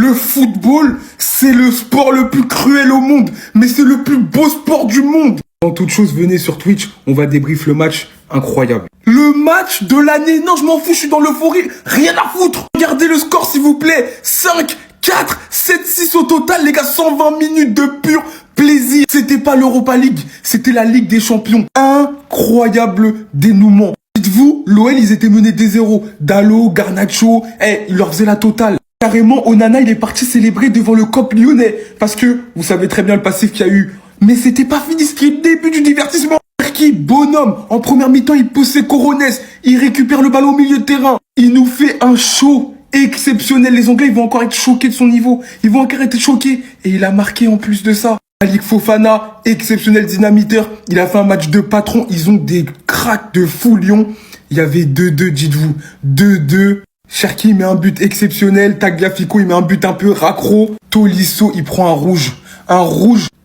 Le football, c'est le sport le plus cruel au monde, mais c'est le plus beau sport du monde. Dans toute chose, venez sur Twitch, on va débrief le match incroyable. Le match de l'année, non je m'en fous, je suis dans l'euphorie, rien à foutre. Regardez le score s'il vous plaît, 5, 4, 7, 6 au total les gars, 120 minutes de pur plaisir. C'était pas l'Europa League, c'était la Ligue des Champions. Incroyable dénouement. Dites-vous, l'OL ils étaient menés 2-0, Dalot, Garnacho, ils leur faisaient la totale. Carrément, Onana, il est parti célébrer devant le COP lyonnais. Parce que, vous savez très bien le passif qu'il y a eu. Mais c'était pas fini, c'était le début du divertissement. Cherki, bonhomme, en première mi-temps, il pousse ses Coronès. Il récupère le ballon au milieu de terrain. Il nous fait un show exceptionnel. Les Anglais, ils vont encore être choqués de son niveau. Ils vont encore être choqués. Et il a marqué en plus de ça. Malik Fofana, exceptionnel dynamiteur. Il a fait un match de patron. Ils ont des cracks de fou Lyon. Il y avait 2-2, dites-vous. 2-2. Cherki il met un but exceptionnel, Tagliafico il met un but un peu raccro, Tolisso il prend un rouge,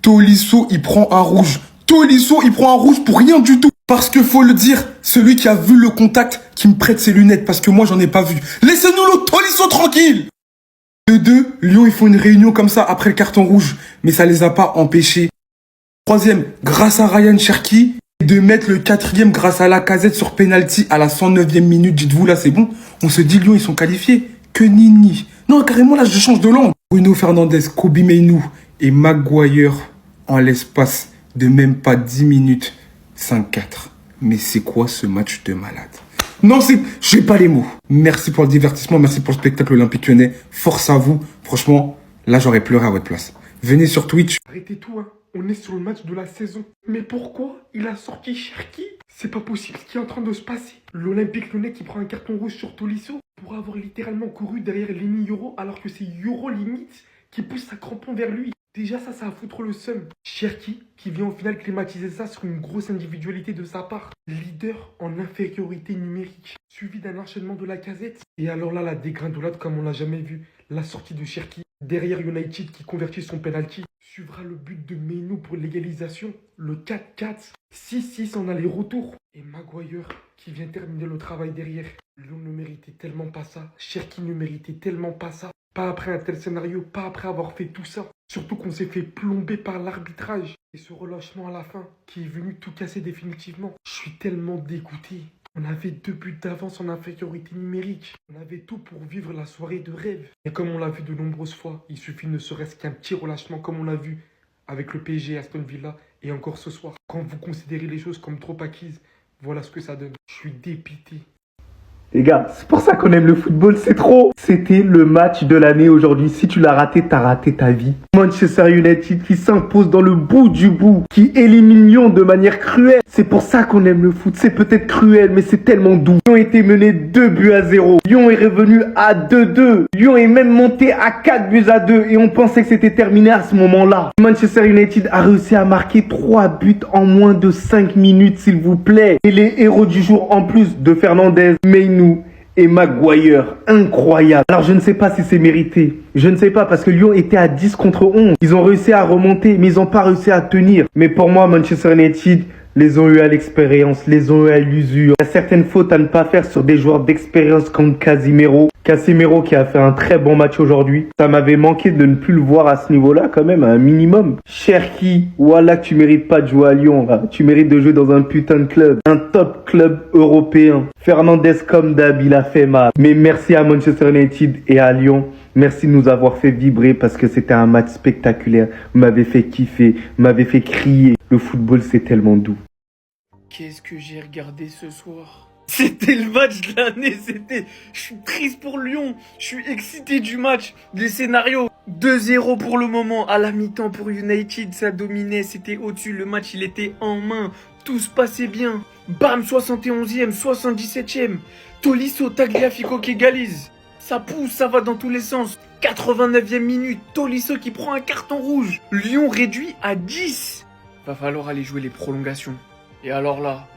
Tolisso il prend un rouge, Tolisso il prend un rouge pour rien du tout. Parce que faut le dire, celui qui a vu le contact, qui me prête ses lunettes, parce que moi j'en ai pas vu. Laissez-nous le Tolisso tranquille. 2-2, Lyon ils font une réunion comme ça après le carton rouge, mais ça les a pas empêchés. Troisième, grâce à Ryan Cherki, de mettre le quatrième grâce à Lacazette sur penalty à la 109e minute, dites-vous là c'est bon. On se dit Lyon ils sont qualifiés. Que nini. Non carrément là je change de langue. Bruno Fernandes, Kobe Mainoo et Maguire en l'espace de même pas 10 minutes 5-4. Mais c'est quoi ce match de malade? Non j'ai pas les mots. Merci pour le divertissement, merci pour le spectacle olympique lyonnais. Force à vous. Franchement là j'aurais pleuré à votre place. Venez sur Twitch. Arrêtez tout hein. On est sur le match de la saison. Mais pourquoi il a sorti Cherki? C'est pas possible ce qui est en train de se passer. L'Olympique Lyonnais qui prend un carton rouge sur Tolisso pour avoir littéralement couru derrière Lenny Yoro alors que c'est Yoro limite qui pousse sa crampon vers lui. Déjà ça va foutre le seum. Cherki qui vient au final climatiser ça sur une grosse individualité de sa part. Leader en infériorité numérique. Suivi d'un enchaînement de Lacazette. Et alors là la dégringolade comme on l'a jamais vu. La sortie de Cherki. Derrière United qui convertit son penalty. Suivra le but de Mainoo pour l'égalisation. Le 4-4. 6-6 en aller-retour. Et Maguire qui vient terminer le travail derrière. Lyon ne méritait tellement pas ça. Cherki ne méritait tellement pas ça. Pas après un tel scénario, pas après avoir fait tout ça. Surtout qu'on s'est fait plomber par l'arbitrage. Et ce relâchement à la fin qui est venu tout casser définitivement. Je suis tellement dégoûté. On avait 2 buts d'avance en infériorité numérique. On avait tout pour vivre la soirée de rêve. Et comme on l'a vu de nombreuses fois, il suffit ne serait-ce qu'un petit relâchement comme on l'a vu avec le PSG et Aston Villa et encore ce soir. Quand vous considérez les choses comme trop acquises, voilà ce que ça donne. Je suis dépité. Les gars, c'est pour ça qu'on aime le football, c'est trop. C'était le match de l'année aujourd'hui. Si tu l'as raté, t'as raté ta vie. Manchester United qui s'impose dans le bout du bout, qui élimine Lyon de manière cruelle. C'est pour ça qu'on aime le foot. C'est peut-être cruel, mais c'est tellement doux. Lyon était mené 2-0. Lyon est revenu à 2-2. Lyon est même monté à 4-2 et on pensait que c'était terminé à ce moment-là. Manchester United a réussi à marquer 3 buts en moins de 5 minutes, s'il vous plaît. Et les héros du jour en plus de Fernandes, Mainoo et Maguire, incroyable. Alors je ne sais pas si c'est mérité. Je ne sais pas parce que Lyon était à 10 contre 11. Ils ont réussi à remonter mais ils n'ont pas réussi à tenir. Mais pour moi, Manchester United les ont eu à l'expérience, les ont eu à l'usure. Il y a certaines fautes à ne pas faire sur des joueurs d'expérience comme Casemiro. Casemiro qui a fait un très bon match aujourd'hui. Ça m'avait manqué de ne plus le voir à ce niveau-là quand même, à un minimum. Cherki, voilà que tu mérites pas de jouer à Lyon. Là. Tu mérites de jouer dans un putain de club. Un top club européen. Fernandes comme d'hab, il a fait mal. Mais merci à Manchester United et à Lyon. Merci de nous avoir fait vibrer parce que c'était un match spectaculaire. Vous m'avez fait kiffer, vous m'avez fait crier. Le football, c'est tellement doux. Qu'est-ce que j'ai regardé ce soir? C'était le match de l'année, Je suis triste pour Lyon, je suis excité du match, les scénarios. 2-0 pour le moment, à la mi-temps pour United, ça dominait, c'était au-dessus, le match il était en main, tout se passait bien. Bam, 71e, 77e, Tolisso, Tagliafico qui égalise. Ça pousse, ça va dans tous les sens. 89e minute, Tolisso qui prend un carton rouge. Lyon réduit à 10. Va falloir aller jouer les prolongations. Et alors là,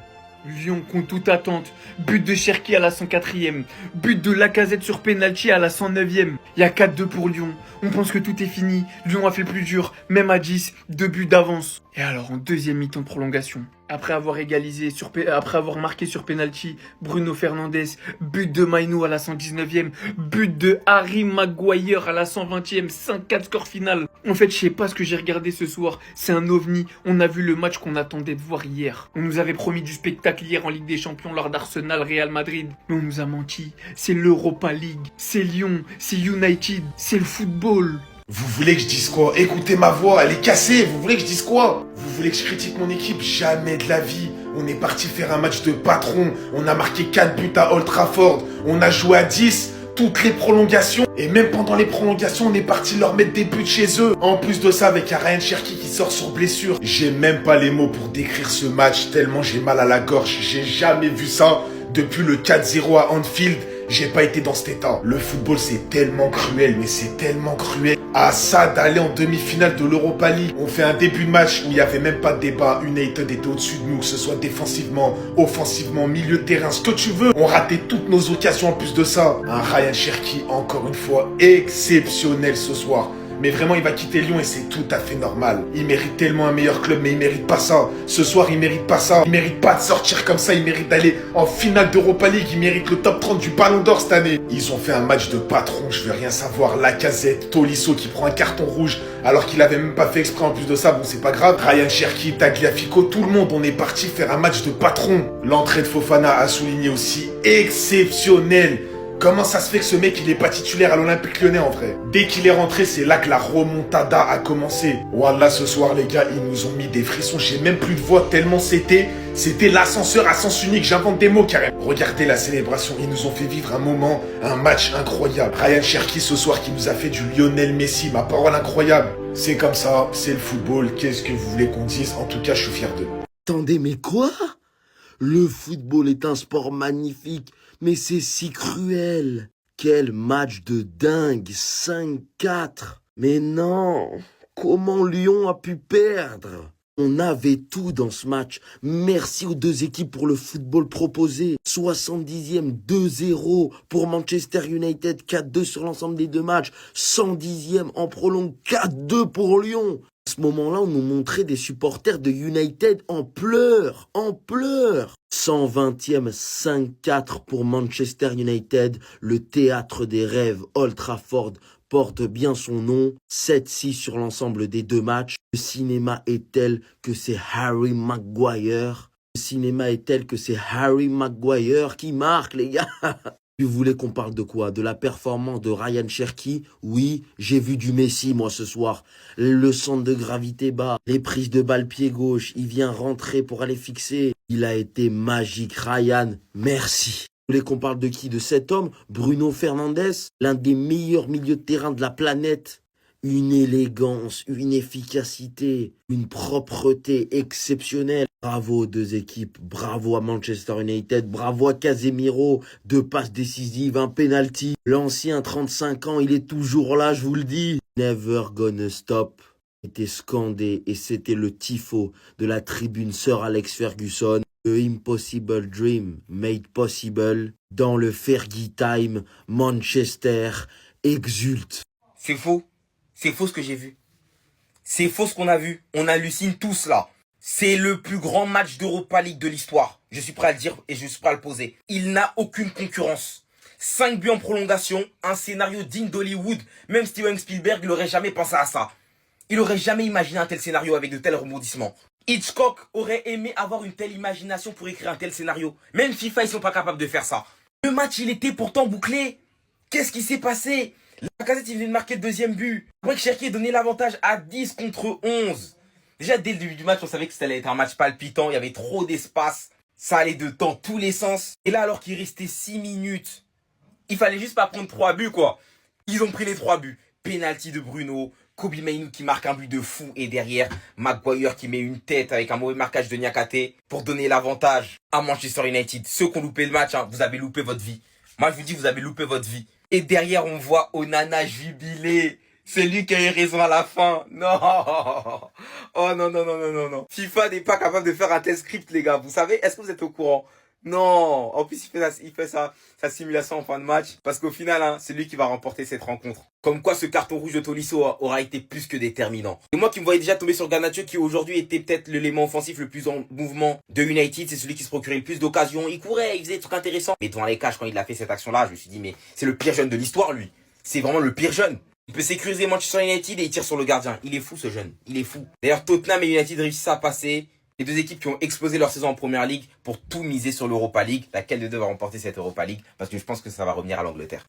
Lyon contre toute attente. But de Cherki à la 104e. But de Lacazette sur penalty à la 109e. Il y a 4-2 pour Lyon. On pense que tout est fini. Lyon a fait le plus dur. Même à 10, 2 buts d'avance. Et alors en deuxième mi-temps de prolongation, Après avoir égalisé, après avoir marqué sur penalty, Bruno Fernandes, but de Mainoo à la 119e, but de Harry Maguire à la 120e, 5-4 score final. En fait, je sais pas ce que j'ai regardé ce soir, c'est un ovni. On a vu le match qu'on attendait de voir hier. On nous avait promis du spectacle hier en Ligue des Champions lors d'Arsenal Real Madrid, mais on nous a menti. C'est l'Europa League, c'est Lyon, c'est United, c'est le football. Vous voulez que je dise quoi? Écoutez ma voix, elle est cassée. Vous voulez que je dise quoi? Vous voulez que je critique mon équipe? Jamais de la vie. On est parti faire un match de patron. On a marqué 4 buts à Old Trafford. On a joué à 10. Toutes les prolongations. Et même pendant les prolongations, on est parti leur mettre des buts chez eux. En plus de ça, avec un Ryan Cherki qui sort sur blessure. J'ai même pas les mots pour décrire ce match, tellement j'ai mal à la gorge. J'ai jamais vu ça depuis le 4-0 à Anfield. J'ai pas été dans cet état. Le football, c'est tellement cruel, mais c'est tellement cruel. À ça d'aller en demi-finale de l'Europa League, on fait un début de match où il y avait même pas de débat. United était au-dessus de nous, que ce soit défensivement, offensivement, milieu de terrain, ce que tu veux. On ratait toutes nos occasions en plus de ça. Un Ryan Cherki, encore une fois, exceptionnel ce soir. Mais vraiment, il va quitter Lyon et c'est tout à fait normal. Il mérite tellement un meilleur club, mais il mérite pas ça. Ce soir, il mérite pas ça. Il mérite pas de sortir comme ça. Il mérite d'aller en finale d'Europa League. Il mérite le top 30 du Ballon d'Or cette année. Ils ont fait un match de patron. Je veux rien savoir. Lacazette, Tolisso qui prend un carton rouge alors qu'il avait même pas fait exprès en plus de ça. Bon, c'est pas grave. Ryan Cherki, Tagliafico, tout le monde. On est parti faire un match de patron. L'entrée de Fofana a souligné aussi exceptionnel. Comment ça se fait que ce mec, il est pas titulaire à l'Olympique Lyonnais en vrai? Dès qu'il est rentré, c'est là que la remontada a commencé. Wallah, ce soir, les gars, ils nous ont mis des frissons. J'ai même plus de voix tellement c'était l'ascenseur à sens unique. J'invente des mots carrément. Regardez la célébration. Ils nous ont fait vivre un moment, un match incroyable. Ryan Cherki ce soir qui nous a fait du Lionel Messi. Ma parole incroyable. C'est comme ça, c'est le football. Qu'est-ce que vous voulez qu'on dise? En tout cas, je suis fier d'eux. Attendez, mais quoi? Le football est un sport magnifique, mais c'est si cruel. Quel match de dingue, 5-4. Mais non, comment Lyon a pu perdre? On avait tout dans ce match. Merci aux deux équipes pour le football proposé. 70e, 2-0 pour Manchester United, 4-2 sur l'ensemble des deux matchs. 110e en prolongue, 4-2 pour Lyon. À ce moment-là, on nous montrait des supporters de United en pleurs, en pleurs. 120e, 5-4 pour Manchester United, le théâtre des rêves, Old Trafford, porte bien son nom, 7-6 sur l'ensemble des deux matchs. Le cinéma est tel que c'est Harry Maguire. Le cinéma est tel que c'est Harry Maguire qui marque, les gars. Tu voulais qu'on parle de quoi? De la performance de Ryan Cherki? Oui, j'ai vu du Messi, moi, ce soir. Le centre de gravité bas, les prises de balle pied gauche, il vient rentrer pour aller fixer. Il a été magique, Ryan, merci. Vous voulez qu'on parle de qui? De cet homme, Bruno Fernandes, l'un des meilleurs milieux de terrain de la planète. Une élégance, une efficacité, une propreté exceptionnelle. Bravo aux deux équipes, bravo à Manchester United, bravo à Casemiro, 2 passes décisives, un penalty. L'ancien 35 ans, il est toujours là, je vous le dis. Never gonna stop était scandé et c'était le tifo de la tribune Sir Alex Ferguson. The Impossible Dream Made Possible. Dans le Fergie Time, Manchester exulte. C'est faux. C'est faux ce que j'ai vu. C'est faux ce qu'on a vu. On hallucine tous là. C'est le plus grand match d'Europa League de l'histoire. Je suis prêt à le dire et je suis prêt à le poser. Il n'a aucune concurrence. 5 buts en prolongation, un scénario digne d'Hollywood. Même Steven Spielberg n'aurait jamais pensé à ça. Il n'aurait jamais imaginé un tel scénario avec de tels rebondissements. Hitchcock aurait aimé avoir une telle imagination pour écrire un tel scénario. Même FIFA, ils sont pas capables de faire ça. Le match, il était pourtant bouclé. Qu'est-ce qui s'est passé? Lacazette, il venait de marquer le deuxième but. Après que Cherki ait donné l'avantage à 10 contre 11. Déjà, dès le début du match, on savait que ça allait être un match palpitant. Il y avait trop d'espace. Ça allait dans tous les sens. Et là, alors qu'il restait 6 minutes, il fallait juste pas prendre 3 buts, quoi. Ils ont pris les 3 buts. Penalty de Bruno. Kobe Mainoo qui marque un but de fou. Et derrière, Maguire qui met une tête avec un mauvais marquage de Niakate pour donner l'avantage à Manchester United. Ceux qui ont loupé le match, hein, vous avez loupé votre vie. Moi, je vous dis, vous avez loupé votre vie. Et derrière, on voit Onana jubiler. C'est lui qui a eu raison à la fin. Non. Oh non, non, non, non, non, non. FIFA n'est pas capable de faire un tel script, les gars. Vous savez, est-ce que vous êtes au courant Non, en plus il fait sa simulation en fin de match parce qu'au final, hein, c'est lui qui va remporter cette rencontre. Comme quoi ce carton rouge de Tolisso aura été plus que déterminant. Et moi qui me voyais déjà tomber sur Garnacho qui aujourd'hui était peut-être l'élément offensif le plus en mouvement de United, c'est celui qui se procurait le plus d'occasions, il courait, il faisait des trucs intéressants. Mais devant les cages quand il a fait cette action-là, je me suis dit mais c'est le pire jeune de l'histoire lui. C'est vraiment le pire jeune. Il peut sécuriser Manchester United et il tire sur le gardien. Il est fou ce jeune, il est fou. D'ailleurs Tottenham et United réussissent à passer. Les deux équipes qui ont explosé leur saison en Première Ligue pour tout miser sur l'Europa League. Laquelle de deux va remporter cette Europa League? Parce que je pense que ça va revenir à l'Angleterre.